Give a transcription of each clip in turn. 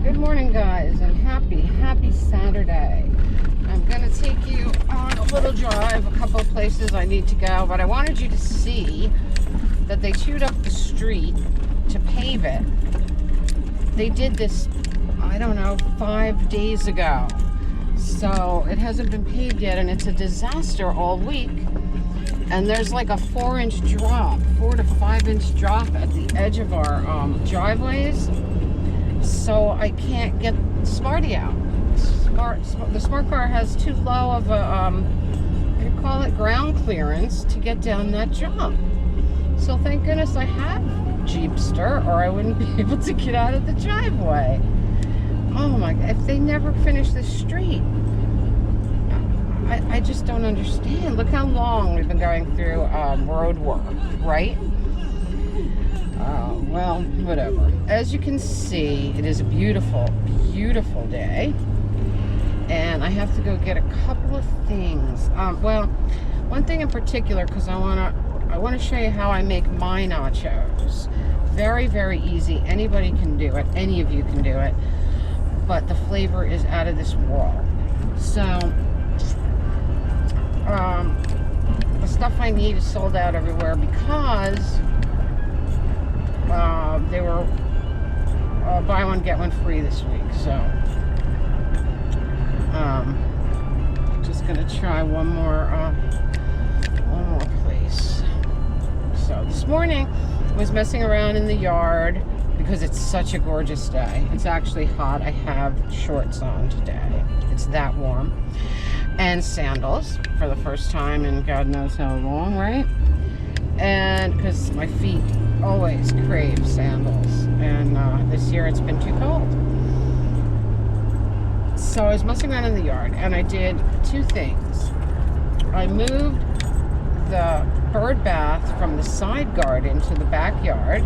Good morning, guys, and happy Saturday. I'm gonna take you on a little drive, a couple of places I need to go, but I wanted you to see that they chewed up the street to pave it. They did this, I don't know, 5 days ago. So it hasn't been paved yet, and it's a disaster all week. And there's like a 4 to 5 inch drop at the edge of our driveways. So I can't get Smarty out. The smart car has too low of a, what do you call it, ground clearance to get down that jump. So thank goodness I have Jeepster, or I wouldn't be able to get out of the driveway. Oh my God, if they never finish this street, I just don't understand. Look how long we've been going through road work, right? Well, whatever. As you can see, it is a beautiful, beautiful day. And I have to go get a couple of things. Well, one thing in particular, because I want to show you how I make my nachos. Very, very easy. Anybody can do it. Any of you can do it. But the flavor is out of this world. So, the stuff I need is sold out everywhere because they were buy one get one free this week. So just gonna try one more place. So this morning I was messing around in the yard because it's such a gorgeous day. It's actually hot. I have shorts on today. It's that warm. And sandals for the first time in God knows how long, right? And because my feet always crave sandals, and this year it's been too cold. So I was messing around in the yard, and I did two things. I moved the bird bath from the side garden to the backyard.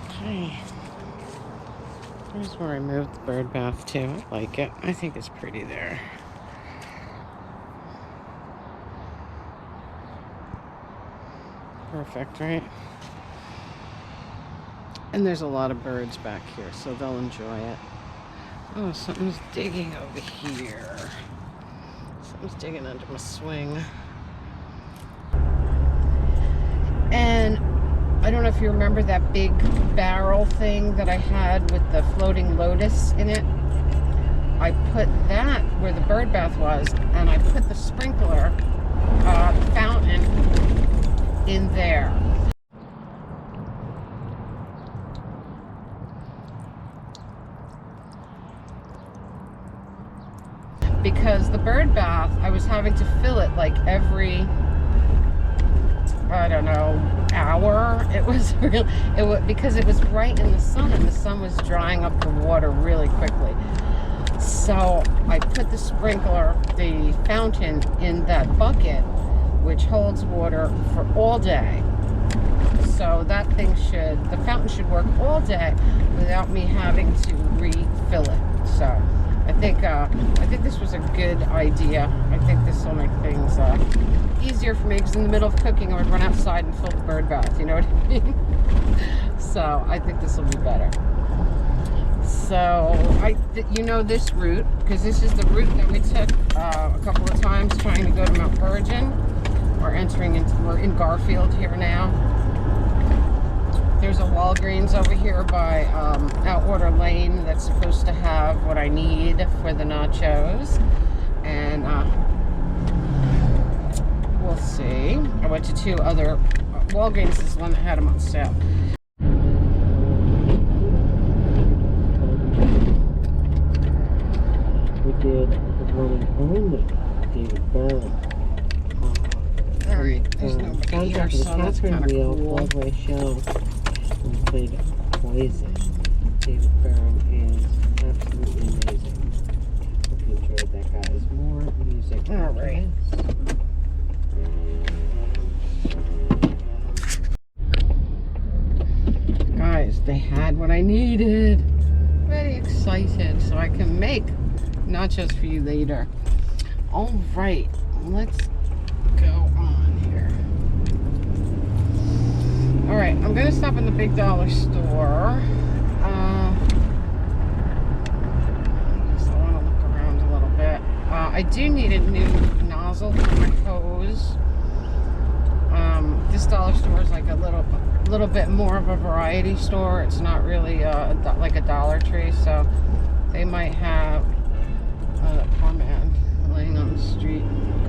Okay. Here's where I moved the bird bath to. I like it. I think it's pretty there. Perfect, right? And there's a lot of birds back here, so they'll enjoy it. Oh, something's digging over here. Something's digging under my swing. And I don't know if you remember that big barrel thing that I had with the floating lotus in it. I put that where the bird bath was, and I put the sprinkler fountain in there. Because the bird bath, I was having to fill it like every, I don't know, hour. It was real. Because it was right in the sun, and the sun was drying up the water really quickly. So I put the sprinkler, the fountain, in that bucket, which holds water for all day. So that thing the fountain should work all day without me having to refill it. So I think this was a good idea. I think this will make things easier for me, because in the middle of cooking I would run outside and fill the bird bath, you know what I mean? So I think this will be better. So you know this route, because this is the route that we took a couple of times trying to go to Mount Virgin. We're in Garfield here now. There's a Walgreens over here by Outwater Lane that's supposed to have what I need for the nachos. And we'll see. I went to two other, Walgreens is the one that had them on sale. We did the one and only David Byrne. Alright, there's nobody here, so that's kind of cool. Broadway show. We played Poison. David Byrne is absolutely amazing. Hope you enjoyed that, guys. More music. Alright. Guys, they had what I needed. Very excited, so I can make nachos for you later. Alright, let's go on here. I'm gonna stop in the big dollar store. So I want to look around a little bit. I do need a new nozzle for my hose. This dollar store is like a little bit more of a variety store. It's not really like a Dollar Tree, so they might have a poor man laying on the street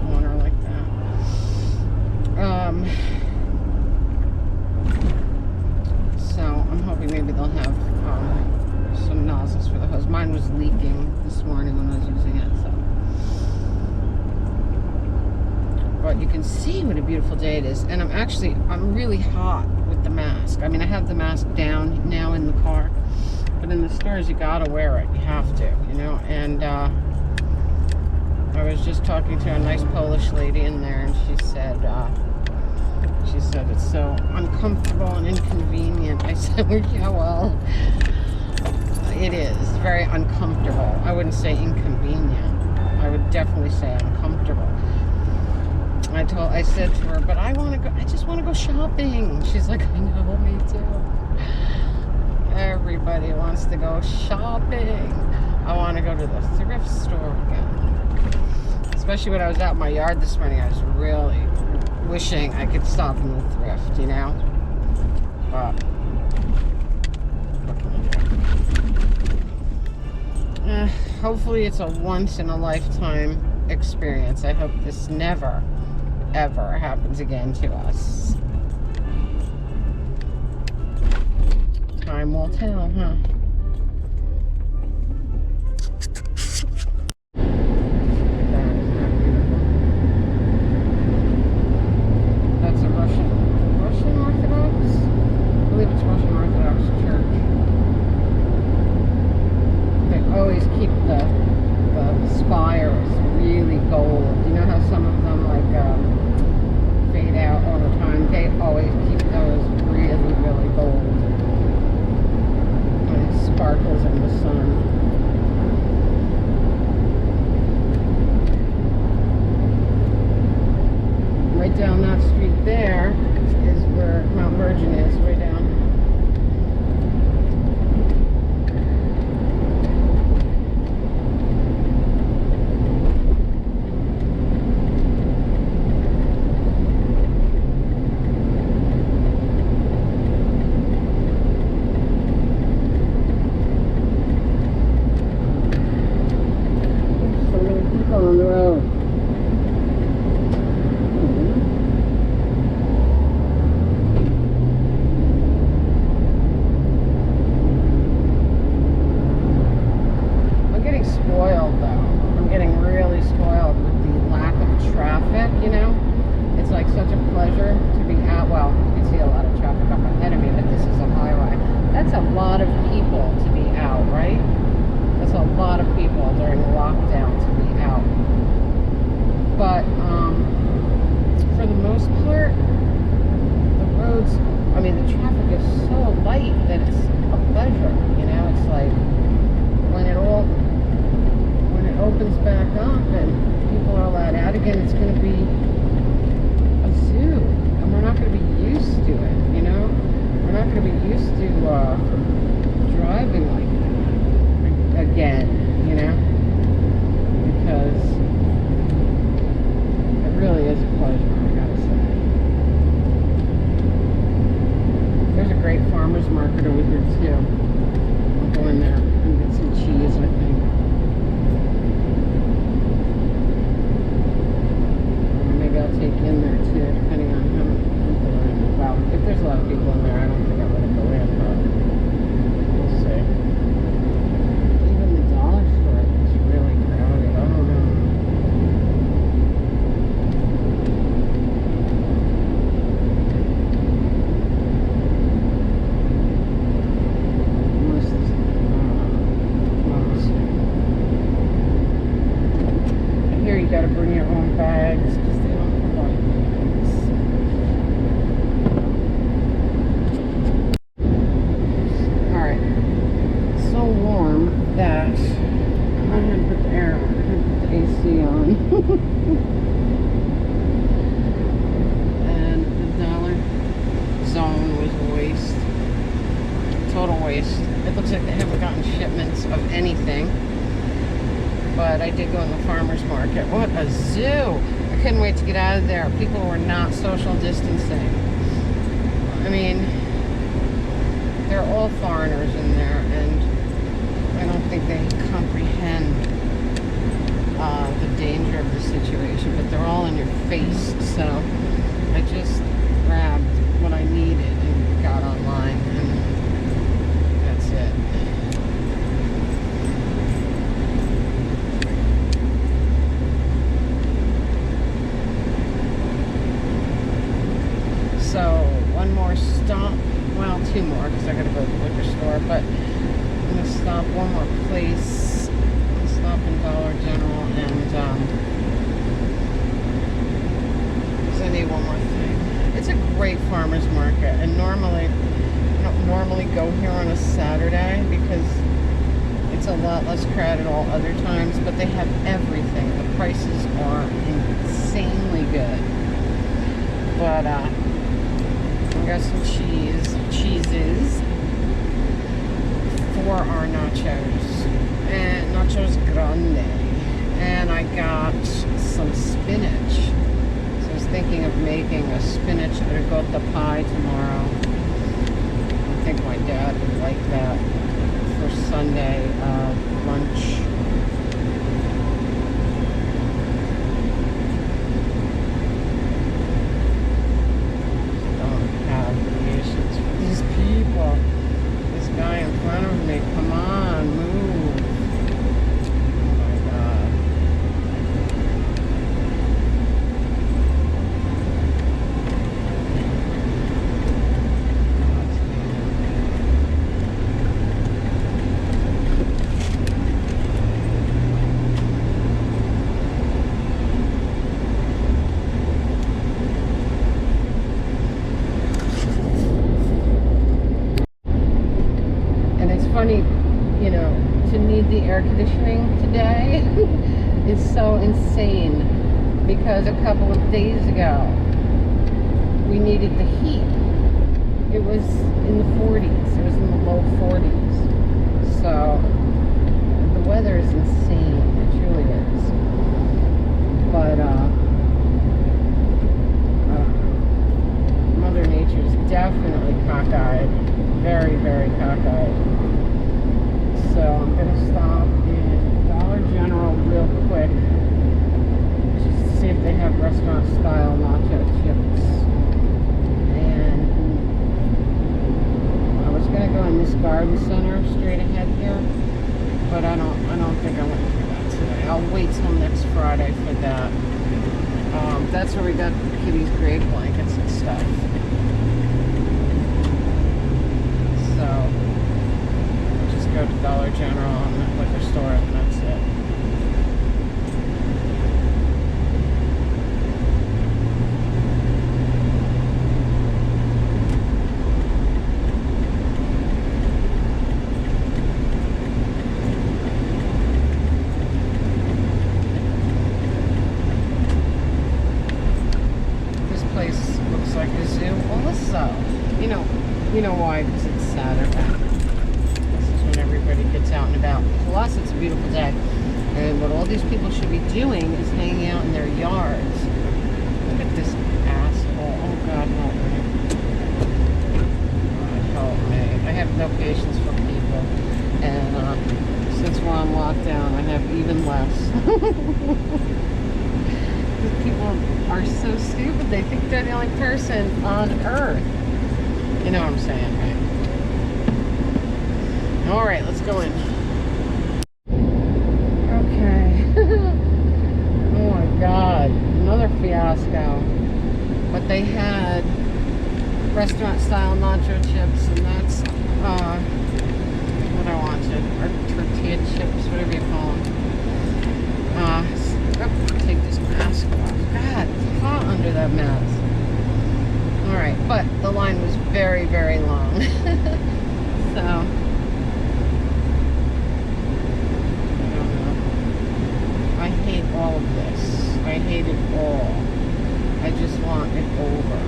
corner like that. So I'm hoping maybe they'll have some nozzles for the hose. Mine was leaking this morning when I was using it, so. But you can see what a beautiful day it is. And I'm really hot with the mask. I mean, I have the mask down now in the car, but in the stores you gotta wear it. You have to, you know. And I was just talking to a nice Polish lady in there, and she said it's so uncomfortable and inconvenient. I said, yeah, well, it is very uncomfortable. I wouldn't say inconvenient. I would definitely say uncomfortable. I said to her, but I just want to go shopping. She's like, I know, me too. Everybody wants to go shopping. I want to go to the thrift store again. Especially when I was out in my yard this morning, I was really wishing I could stop in the thrift, you know? But what can I do? Hopefully it's a once-in-a-lifetime experience. I hope this never, ever happens again to us. Time will tell, huh? That's a Russian Orthodox? I believe it's Russian Orthodox Church. They always keep the spires really gold. You know how some of them fade out all the time? They always keep those really, really gold. And it sparkles in the sun. Right down that street there is where Mount Virgin is, way down. On the road. I'm getting spoiled though. I'm getting really spoiled with the lack of traffic, you know? It's like such a pleasure to be out. Well, you can see a lot of traffic up ahead of me, but this is a highway. That's a lot of people to be out, right? That's a lot of people during lockdown to be out. But for the most part, the roads, I mean, the traffic is so light that it's a pleasure, you know? It's like when it opens back up and people are allowed out again, it's going to be a zoo, and we're not going to be used to it, you know? We're not going to be used to driving like that again, you know? Because it really is a pleasure, I gotta say. There's a great farmer's market over here too. I'll go in there and get some cheese, I think. Or maybe I'll take you in there too, depending on how many people are in there. Well, if there's a lot of people in there, I don't think I'll let it go in, but we'll see. Even the dollar store is really crowded. I don't know. waste. It looks like they haven't gotten shipments of anything. But I did go in the farmer's market. What a zoo! I couldn't wait to get out of there. People were not social distancing. I mean, they're all foreigners in there, and I don't think they comprehend the danger of the situation, but they're all in your face. So I just grabbed what I needed and got online, and that's it. So one more stop, well, two more, because I gotta go to the liquor store, but I'm gonna stop one more place. I'll stop in Dollar General, and because I need one more thing. It's a great farmer's market, and normally I don't normally go here on a Saturday because it's a lot less crowded all other times, but they have everything. The prices are insanely good. But I got some cheeses for our nachos, and nachos grande, and I got some spinach. So I was thinking of making a spinach ricotta pie tomorrow. I think my dad would like that for Sunday lunch. People, this guy in front of me, come on, move. Oh my God. Funny, you know, to need the air conditioning today is so insane, because a couple of days ago we needed the heat. It was in the 40s. It was in the low 40s. So the weather is insane. It truly is. But Mother Nature is definitely cockeyed. Very, very cockeyed. So I'm going to stop in Dollar General real quick just to see if they have restaurant style nacho chips. And I was going to go in this garden center straight ahead here, but I don't think I want to do that today. I'll wait till next Friday for that. That's where we got Kitty's grave blankets and stuff. So go to Dollar General and the liquor store, and that's it. This place looks like a zoo also. You know why? Because it's Saturday. Everybody gets out and about. Plus, it's a beautiful day. And what all these people should be doing is hanging out in their yards. Look at this asshole. Oh, God, help me. God, help me. I have no patience for people. And since we're on lockdown, I have even less. These people are so stupid. They think they're the only person on earth. You know what I'm saying, right? All right, let's go in. Okay. Oh my God, another fiasco. But they had restaurant-style nacho chips, and that's what I wanted. Or tortilla chips, whatever you call them. Take this mask off. God, it's hot under that mask. All right, but the line was very, very long. So. I hate all of this. I hate it all. I just want it over.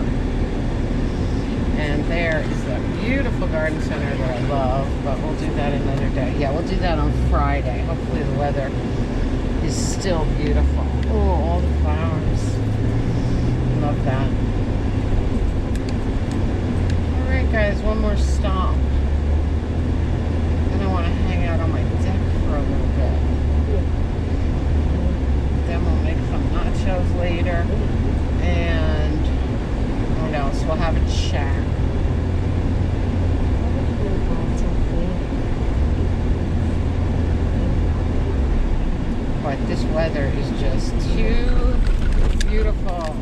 And there is that beautiful garden center that I love, but we'll do that another day. Yeah, we'll do that on Friday. Hopefully the weather is still beautiful. Oh, all the flowers. Love that. Alright guys, one more stop. Then I want to hang out on my deck for a little bit. Then we'll make some nachos later. And what else? We'll have a chat. But this weather is just too beautiful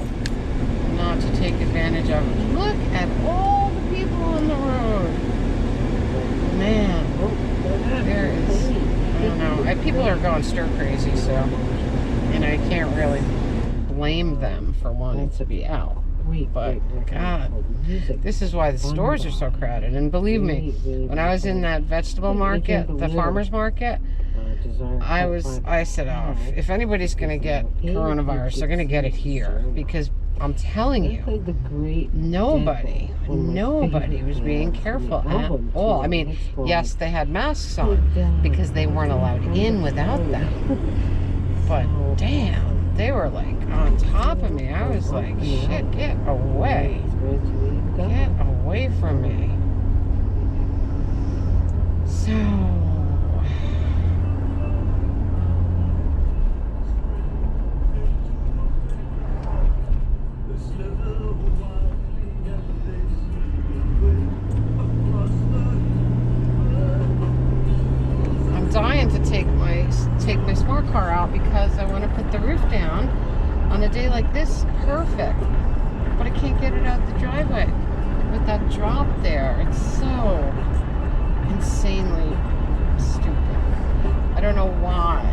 not to take advantage of it. Look at all the people on the road. Man, there is, I don't know. People are going stir crazy, so, and I can't really blame them for wanting to be out. But God, this is why the stores are so crowded. And believe me, when I was in that vegetable market, the farmer's market, I said, oh, if anybody's going to get coronavirus, they're going to get it here. Because I'm telling you, nobody was being careful at all. I mean, yes, they had masks on because they weren't allowed in without them. But damn, they were like on top of me. I was like, shit, get away. Get away from me. So... dying to take my smart car out because I want to put the roof down on a day like this. Perfect. But I can't get it out the driveway with that drop there. It's so insanely stupid. I don't know why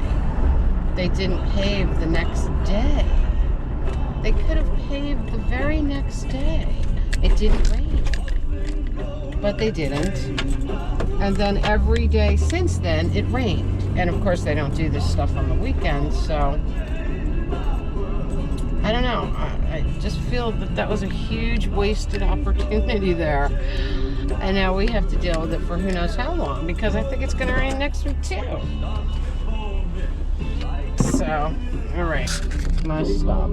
they didn't pave the next day. They could have paved the very next day. It didn't rain. But they didn't. And then every day since then, it rained. And of course, they don't do this stuff on the weekends, so I don't know. I just feel that that was a huge wasted opportunity there. And now we have to deal with it for who knows how long, because I think it's going to rain next week too. So, all right, nice stop.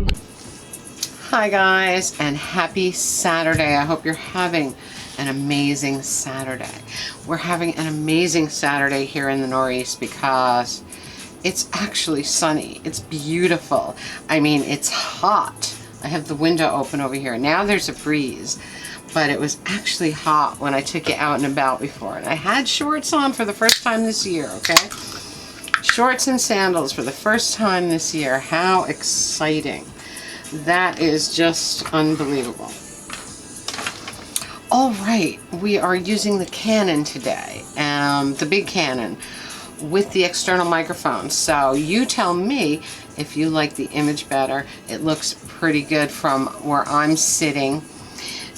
Hi guys, and happy Saturday. I hope you're having an amazing Saturday. We're having an amazing Saturday here in the Northeast because it's actually sunny. It's beautiful. I mean, it's hot. I have the window open over here. Now there's a breeze, but it was actually hot when I took it out and about before. And I had shorts on for the first time this year, okay? Shorts and sandals for the first time this year. How exciting. That is just unbelievable. All right, we are using the Canon today, the big Canon with the external microphone. So you tell me if you like the image better. It looks pretty good from where I'm sitting.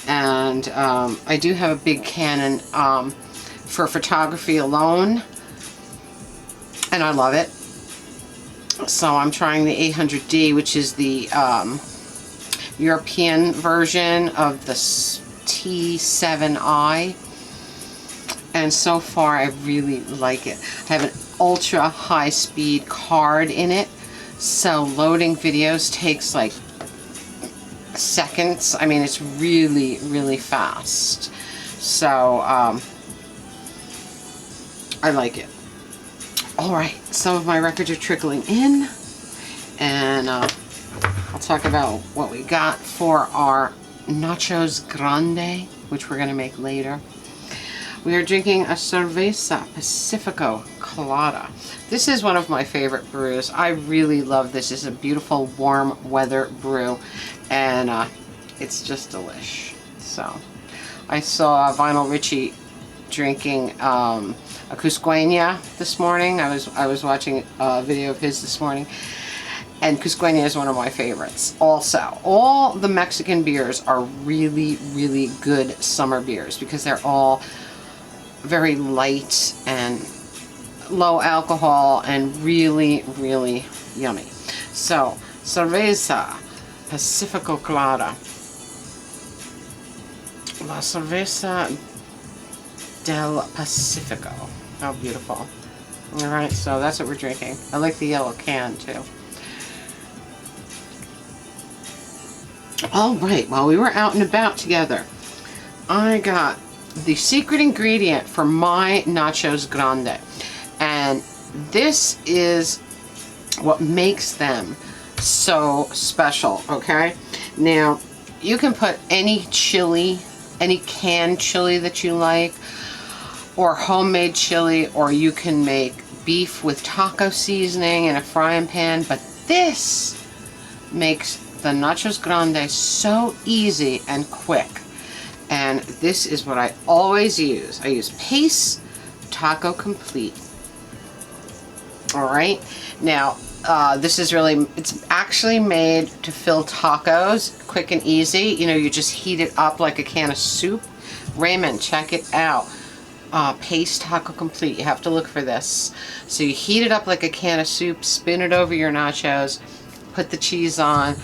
And I do have a big Canon for photography alone, and I love it. So I'm trying the 800D, which is the European version of the T7i, and so far I really like it. I have an ultra high speed card in it, so loading videos takes like seconds. I mean, it's really fast. So I like it. Alright, some of my records are trickling in, and I'll talk about what we got for our Nachos Grande, which we're going to make later. We are drinking a Cerveza Pacifico Colada. This is one of my favorite brews. I really love this. It's a beautiful warm weather brew, and it's just delish. So I saw Vinyl Richie drinking a Cusqueña this morning. I was watching a video of his this morning, and Cusqueña is one of my favorites. Also, all the Mexican beers are really good summer beers because they're all very light and low alcohol and really yummy. So, Cerveza Pacifico Colada. La Cerveza del Pacifico. How beautiful. Alright, so that's what we're drinking. I like the yellow can too. Alright, while we were out and about together, I got the secret ingredient for my nachos grande. And this is what makes them so special, okay? Now, you can put any chili, any canned chili that you like, or homemade chili, or you can make beef with taco seasoning in a frying pan, but this makes the nachos grande so easy and quick. And this is what I always use. I use Pace Taco Complete. Alright, now this is really, it's actually made to fill tacos, quick and easy. You know, you just heat it up like a can of soup. Raymond, check it out. Pace Taco Complete. You have to look for this. So you heat it up like a can of soup, spin it over your nachos, put the cheese on.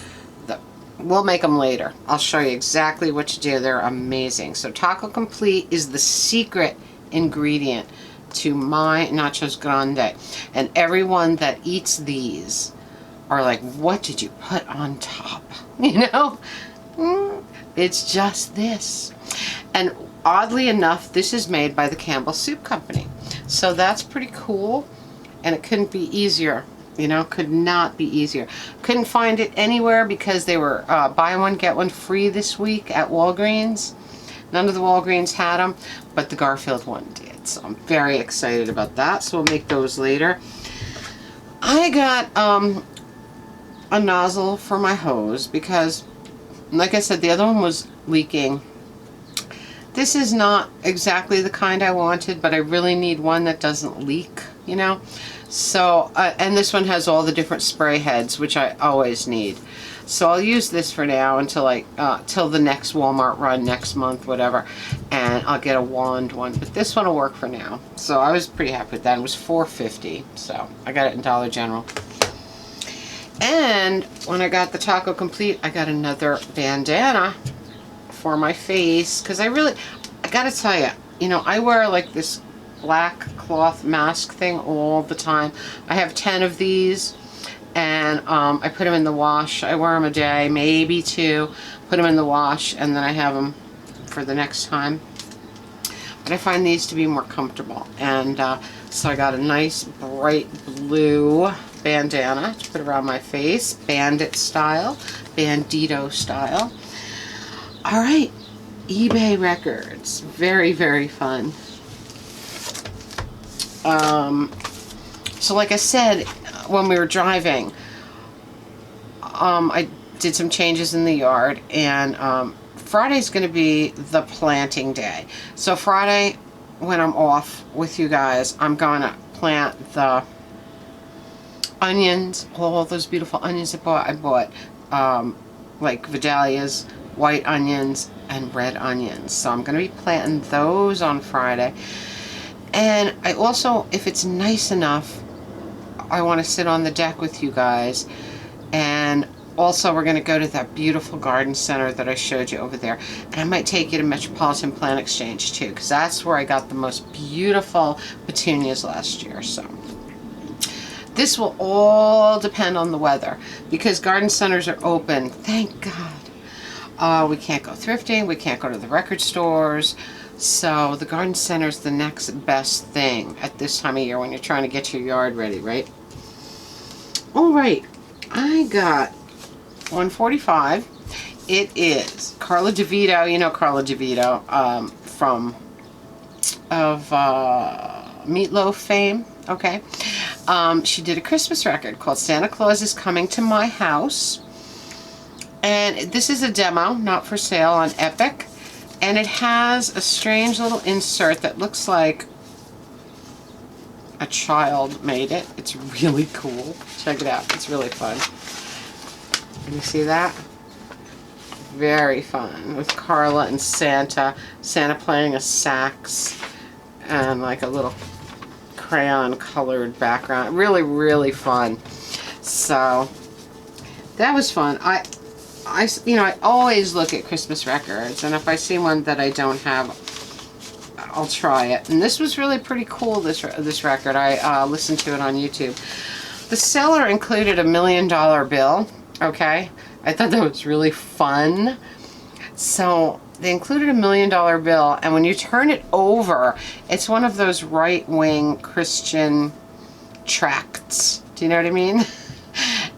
We'll make them later. I'll show you exactly what to do. They're amazing. So Taco Complete is the secret ingredient to my nachos grande. And everyone that eats these are like, what did you put on top? You know? It's just this. And oddly enough, this is made by the Campbell Soup Company. So that's pretty cool. And it couldn't be easier. You know, could not be easier. Couldn't find it anywhere because they were buy one, get one free this week at Walgreens. None of the Walgreens had them, but the Garfield one did. So I'm very excited about that. So we'll make those later. I got a nozzle for my hose because, like I said, the other one was leaking. This is not exactly the kind I wanted, but I really need one that doesn't leak, you know. So, and this one has all the different spray heads, which I always need. So I'll use this for now until till the next Walmart run next month, whatever. And I'll get a wand one, but this one will work for now. So I was pretty happy with that. It was $4.50, so I got it in Dollar General. And when I got the Taco Complete, I got another bandana for my face, because I gotta tell you, you know, I wear like this black cloth mask thing all the time. I have 10 of these, and I put them in the wash. I wear them a day, maybe two, put them in the wash, and then I have them for the next time. But I find these to be more comfortable, and so I got a nice bright blue bandana to put around my face, bandit style, bandito style. All right, eBay records, very, very fun. So like I said, when we were driving, I did some changes in the yard, and Friday's going to be the planting day. So Friday, when I'm off with you guys, I'm going to plant the onions, all those beautiful onions I bought like Vidalia's, white onions, and red onions. So I'm going to be planting those on Friday. And I also, if it's nice enough, I want to sit on the deck with you guys. And also we're going to go to that beautiful garden center that I showed you over there. And I might take you to Metropolitan Plant Exchange too, because that's where I got the most beautiful petunias last year. So this will all depend on the weather, because garden centers are open, thank God. We can't go thrifting, we can't go to the record stores. So the garden center is the next best thing at this time of year when you're trying to get your yard ready, right? All right, I got 145. It is Carla DeVito. You know Carla DeVito from Meatloaf fame. Okay, she did a Christmas record called "Santa Claus is Coming to My House," and this is a demo, not for sale, on Epic. And it has a strange little insert that looks like a child made it. It's really cool. Check it out. It's really fun. Can you see that? Very fun. With Carla and Santa. Santa playing a sax and like a little crayon colored background. Really, really fun. So that was fun. I always look at Christmas records, and if I see one that I don't have, I'll try it. And this was really pretty cool, this record. I listened to it on YouTube. The seller included $1 million bill, okay? I thought that was really fun. So they included $1 million bill, and when you turn it over, it's one of those right-wing Christian tracts. Do you know what I mean?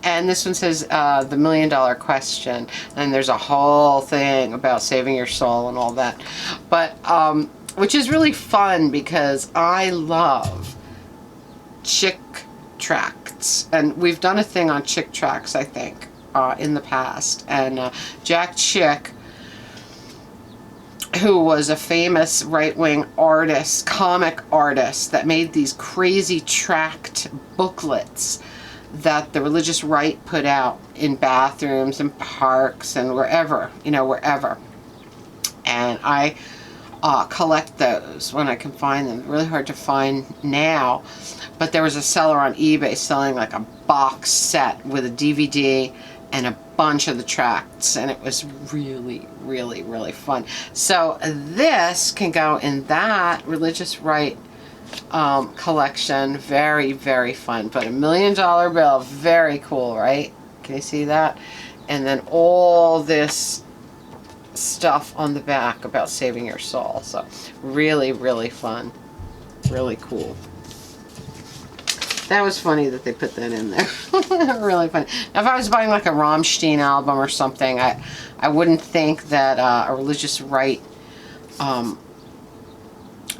And this one says the $1 million question, and there's a whole thing about saving your soul and all that. But which is really fun because I love chick tracts, and we've done a thing on chick tracts, I think, in the past. And Jack Chick, who was a famous right-wing artist, comic artist, that made these crazy tract booklets that the religious right put out in bathrooms and parks and wherever, you know, wherever. And I collect those when I can find them. Really hard to find now, but there was a seller on eBay selling like a box set with a DVD and a bunch of the tracts, and it was really, really, really fun. So this can go in that religious right collection. Very, very fun. But $1 million bill, very cool, right? Can you see that? And then all this stuff on the back about saving your soul. So really, really fun. Really cool. That was funny that they put that in there. Really funny. Now, if I was buying like a Rammstein album or something, I wouldn't think that a religious right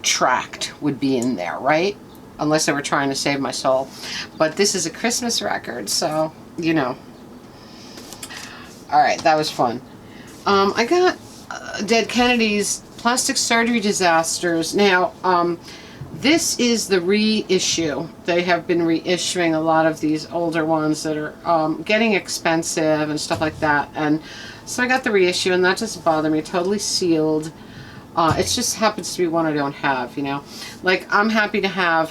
tract would be in there, right? Unless they were trying to save my soul. But this is a Christmas record, so, you know. Alright, that was fun. I got Dead Kennedys, Plastic Surgery Disasters. Now, this is the reissue. They have been reissuing a lot of these older ones that are getting expensive and stuff like that. And so I got the reissue, and that doesn't bother me. Totally sealed. It just happens to be one I don't have, you know. Like, I'm happy to have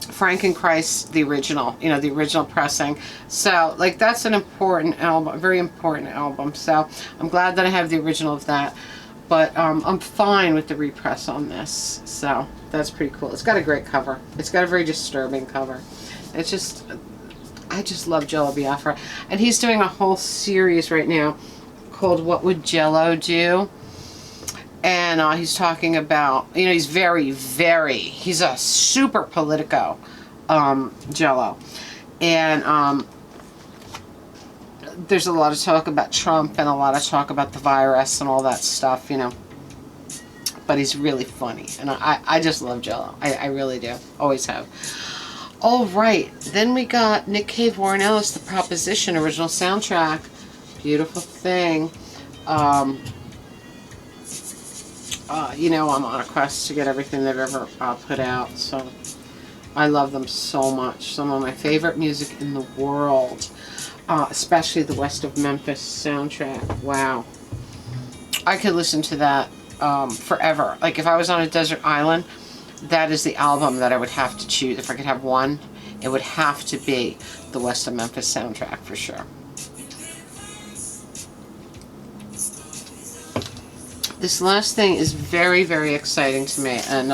Frankenchrist, the original, you know, the original pressing. So, like, that's an important album, a very important album. So, I'm glad that I have the original of that. But I'm fine with the repress on this. So, that's pretty cool. It's got a great cover. It's got a very disturbing cover. It's just, I just love Jello Biafra. And he's doing a whole series right now called What Would Jello Do? And he's talking about, you know, he's he's a super politico, Jello. And there's a lot of talk about Trump and a lot of talk about the virus and all that stuff, you know. But he's really funny. And I just love Jello. I really do. Always have. All right. Then we got Nick Cave, Warren Ellis, The Proposition, original soundtrack. Beautiful thing. You know, I'm on a quest to get everything they've ever put out, so I love them so much. Some of my favorite music in the world, especially the West of Memphis soundtrack. Wow. I could listen to that forever. Like, if I was on a desert island, that is the album that I would have to choose. If I could have one, it would have to be the West of Memphis soundtrack for sure. This last thing is very, very exciting to me, and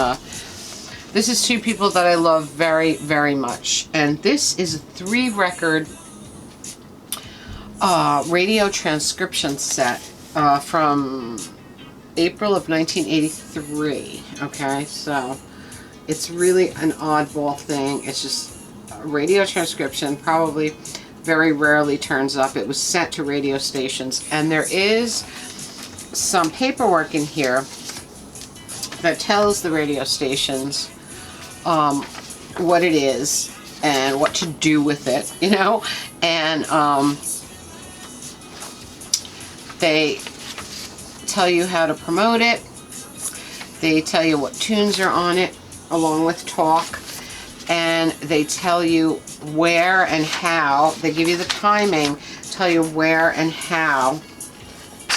this is two people that I love very, very much. And this is a 3-record radio transcription set from April of 1983. Okay, so it's really an oddball thing. It's just a radio transcription, probably very rarely turns up. It was sent to radio stations, and there is some paperwork in here that tells the radio stations what it is and what to do with it, you know, and they tell you how to promote it. They tell you what tunes are on it, along with talk, and they tell you where and how. They give you the timing, tell you where and how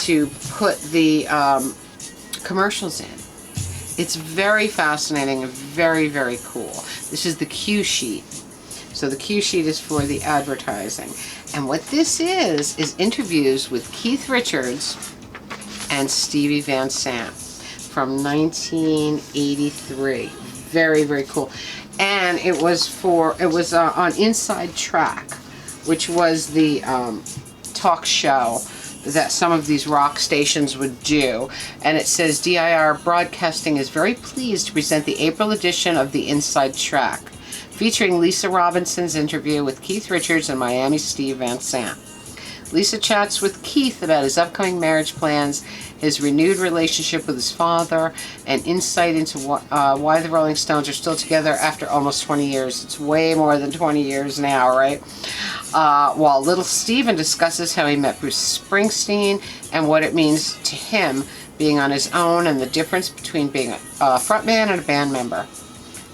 to put the commercials in. It's very fascinating and very, very cool. This is the cue sheet. So the cue sheet is for the advertising. And what this is interviews with Keith Richards and Stevie Van Sant from 1983. Very, very cool. And it was on Inside Track, which was the talk show that some of these rock stations would do. And it says DIR Broadcasting is very pleased to present the April edition of the Inside Track, featuring Lisa Robinson's interview with Keith Richards and Miami's Steve Van Sant. Lisa chats with Keith about his upcoming marriage plans, his renewed relationship with his father, and insight into why the Rolling Stones are still together after almost 20 years. It's way more than 20 years now, right? While little Steven discusses how he met Bruce Springsteen and what it means to him being on his own and the difference between being a frontman and a band member.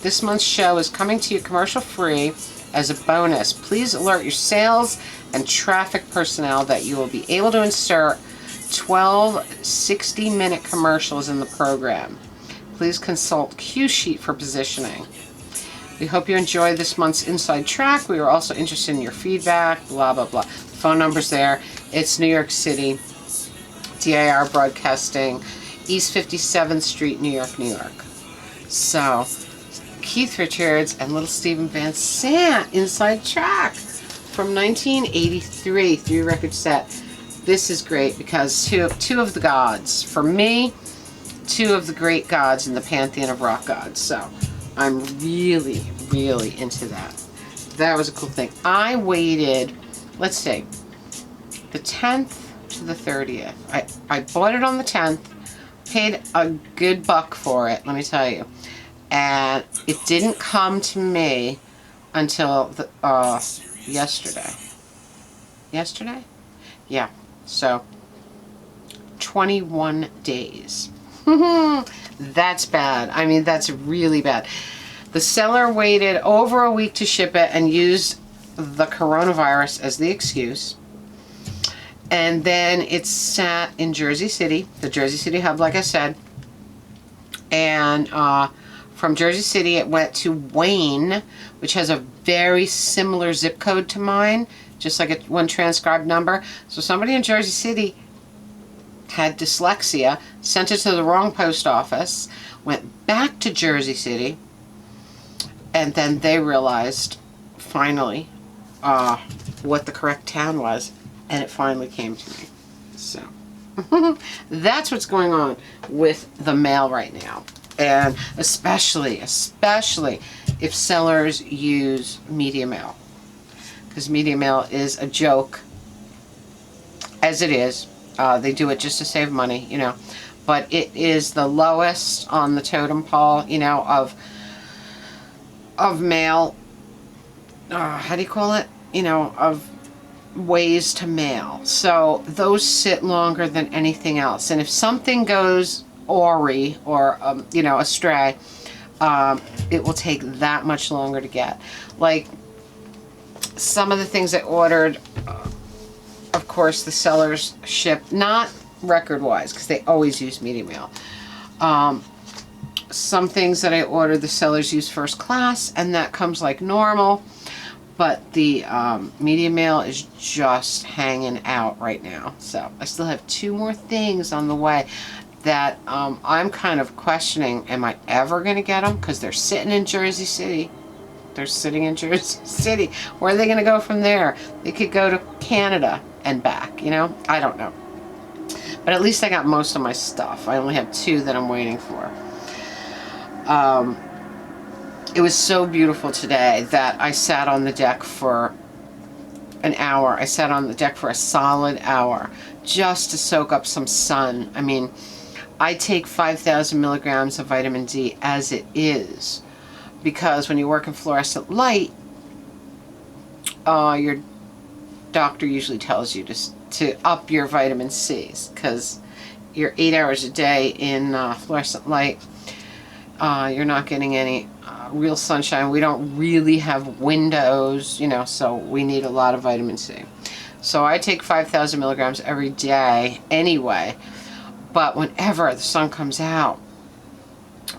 This month's show is coming to you commercial-free as a bonus. Please alert your sales and traffic personnel that you will be able to insert 12 60-minute commercials in the program. Please consult Cue Sheet for positioning. We hope you enjoy this month's Inside Track. We are also interested in your feedback, blah, blah, blah. Phone number's there. It's New York City, DIR Broadcasting, East 57th Street, New York, New York. So, Keith Richards and little Stephen Van Sant, Inside Track from 1983, 3-record set. This is great because two of the gods, for me, two of the great gods in the pantheon of rock gods. So I'm really, really into that. That was a cool thing. I waited, let's see, the 10th to the 30th. I bought it on the 10th, paid a good buck for it, let me tell you. And it didn't come to me until yesterday. Yesterday? Yeah. So, 21 days. That's bad. I mean, that's really bad. The seller waited over a week to ship it and used the coronavirus as the excuse. And then it sat in Jersey City, the Jersey City hub, like I said. And from Jersey City, it went to Wayne, which has a very similar zip code to mine, just like one transcribed number. So somebody in Jersey City had dyslexia, sent it to the wrong post office, went back to Jersey City, and then they realized, finally, what the correct town was, and it finally came to me. So, that's what's going on with the mail right now. And especially if sellers use media mail. Because media mail is a joke, as it is. They do it just to save money, you know. But it is the lowest on the totem pole, you know, of mail. How do you call it? You know, of ways to mail. So those sit longer than anything else. And if something goes awry or, you know, astray, it will take that much longer to get. Like, some of the things I ordered, of course, the sellers ship, not record-wise, because they always use media mail. Some things that I ordered, the sellers use first class, and that comes like normal. But the media mail is just hanging out right now. So I still have 2 more things on the way that I'm kind of questioning, am I ever going to get them? Because they're sitting in Jersey City. They're sitting in Jersey City. Where are they going to go from there? They could go to Canada and back, you know? I don't know. But at least I got most of my stuff. I only have 2 that I'm waiting for. It was so beautiful today that I sat on the deck for an hour. I sat on the deck for a solid hour just to soak up some sun. I mean, I take 5,000 milligrams of vitamin D as it is, because when you work in fluorescent light, your doctor usually tells you to up your vitamin C's, because you're 8 hours a day in fluorescent light. You're not getting any real sunshine. We don't really have windows, you know, so we need a lot of vitamin C. So I take 5,000 milligrams every day anyway, but whenever the sun comes out,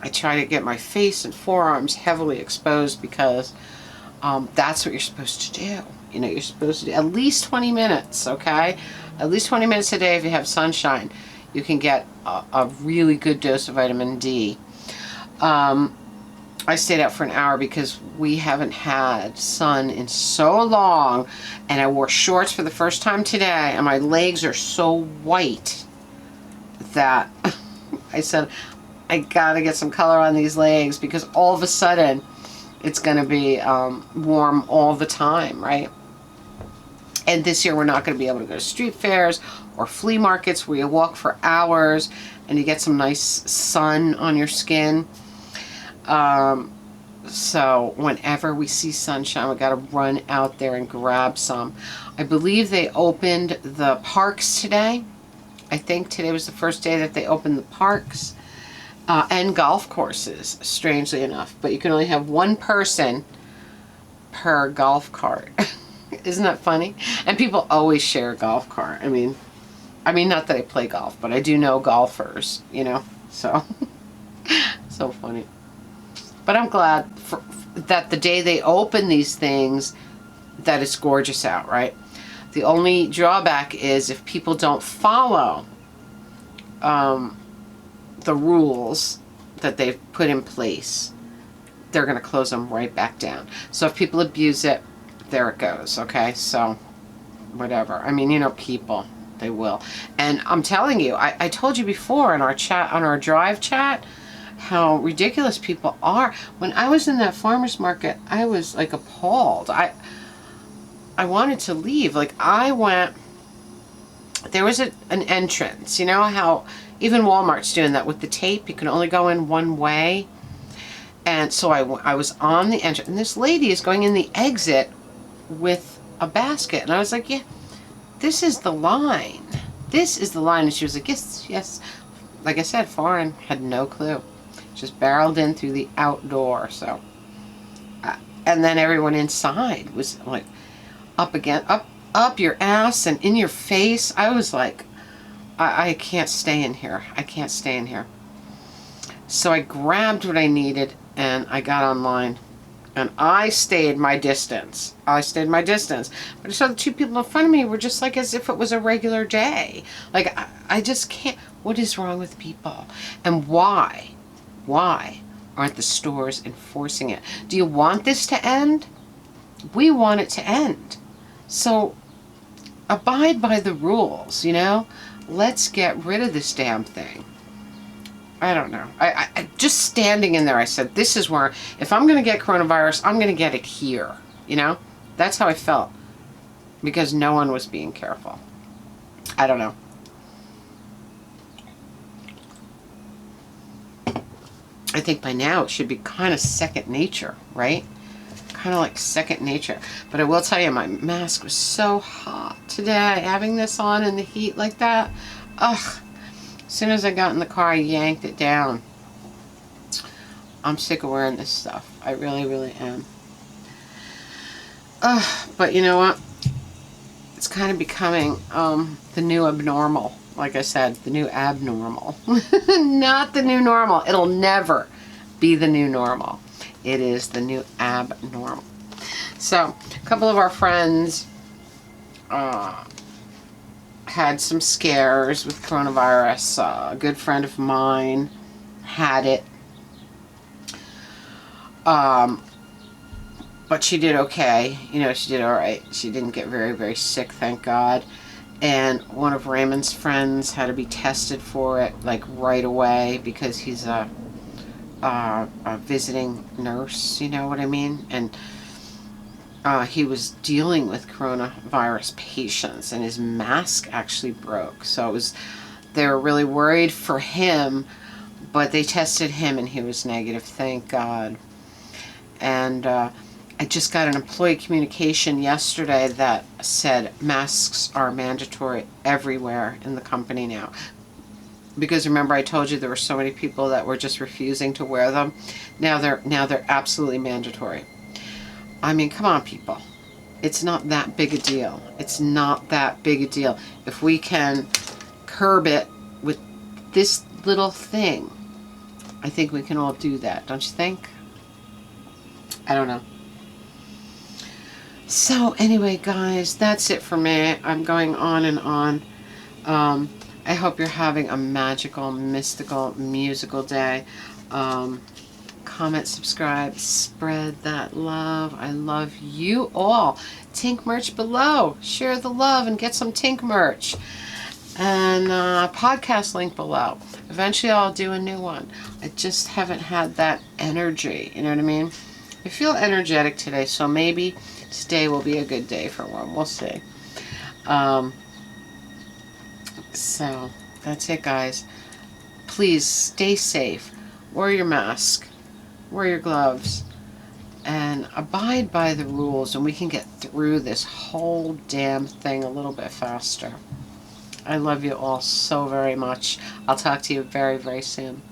I try to get my face and forearms heavily exposed, because that's what you're supposed to do. You know, you're supposed to do at least 20 minutes, okay? At least 20 minutes a day if you have sunshine. you can get a really good dose of vitamin D. I stayed out for an hour because we haven't had sun in so long, and I wore shorts for the first time today, and my legs are so white that I said, I gotta get some color on these legs, because all of a sudden it's gonna be warm all the time, right? And this year we're not going to be able to go to street fairs or flea markets where you walk for hours and you get some nice sun on your skin. So whenever we see sunshine, we got to run out there and grab some. I believe they opened the parks today. I think today was the first day that they opened the parks and golf courses, strangely enough. But you can only have one person per golf cart. Isn't that funny? And people always share a golf cart. I mean, not that I play golf, but I do know golfers, you know, so, so funny. But I'm glad that the day they open these things, that it's gorgeous out, right? The only drawback is if people don't follow the rules that they've put in place, they're going to close them right back down. So if people abuse it, there it goes, okay? So, whatever. I mean, you know, people, they will. And I'm telling you, I told you before in our chat, on our drive chat, how ridiculous people are. When I was in that farmer's market, I was like appalled. I wanted to leave. Like, I went, there was an entrance. You know how even Walmart's doing that with the tape? You can only go in one way. And so I was on the entrance, and this lady is going in the exit with a basket, and I was like, yeah, this is the line. This is the line. And she was like, yes, yes. Like I said, foreign, had no clue. Just barreled in through the outdoor. So, and then everyone inside was like up again, up your ass and in your face. I was like, I can't stay in here. I can't stay in here. So I grabbed what I needed and I got online. And I stayed my distance. I stayed my distance. But I saw the two people in front of me were just like as if it was a regular day. Like, I just can't. What is wrong with people? And why? Why aren't the stores enforcing it? Do you want this to end? We want it to end. So abide by the rules, you know? Let's get rid of this damn thing. I don't know. I just standing in there, I said, this is where, if I'm going to get coronavirus, I'm going to get it here. You know? That's how I felt. Because no one was being careful. I don't know. I think by now it should be kind of second nature, right? Kind of like second nature. But I will tell you, my mask was so hot today. Having this on in the heat like that. Ugh. As soon as I got in the car, I yanked it down. I'm sick of wearing this stuff. I really, really am. But you know what? It's kind of becoming the new abnormal. Like I said, the new abnormal. Not the new normal. It'll never be the new normal. It is the new abnormal. So, a couple of our friends had some scares with coronavirus. A good friend of mine had it. But she did okay. You know, she did all right. She didn't get very, very sick, thank God. And one of Raymond's friends had to be tested for it, like, right away, because he's a visiting nurse, you know what I mean? And he was dealing with coronavirus patients, and his mask actually broke. So it was, they were really worried for him, but they tested him and he was negative, thank God. And I just got an employee communication yesterday that said masks are mandatory everywhere in the company now. Because remember I told you there were so many people that were just refusing to wear them. Now they're absolutely mandatory. I mean, come on, people. It's not that big a deal. It's not that big a deal. If we can curb it with this little thing, I think we can all do that, don't you think? I don't know. So anyway, guys, that's it for me. I'm going on and on. I hope you're having a magical, mystical, musical day. Comment, subscribe, spread that love. I love you all. Tink merch below. Share the love and get some Tink merch. And podcast link below. Eventually I'll do a new one. I just haven't had that energy. You know what I mean? I feel energetic today, so maybe today will be a good day for one. We'll see. So that's it, guys. Please stay safe. Wear your mask. Wear your gloves. And abide by the rules, and we can get through this whole damn thing a little bit faster. I love you all so very much. I'll talk to you very, very soon.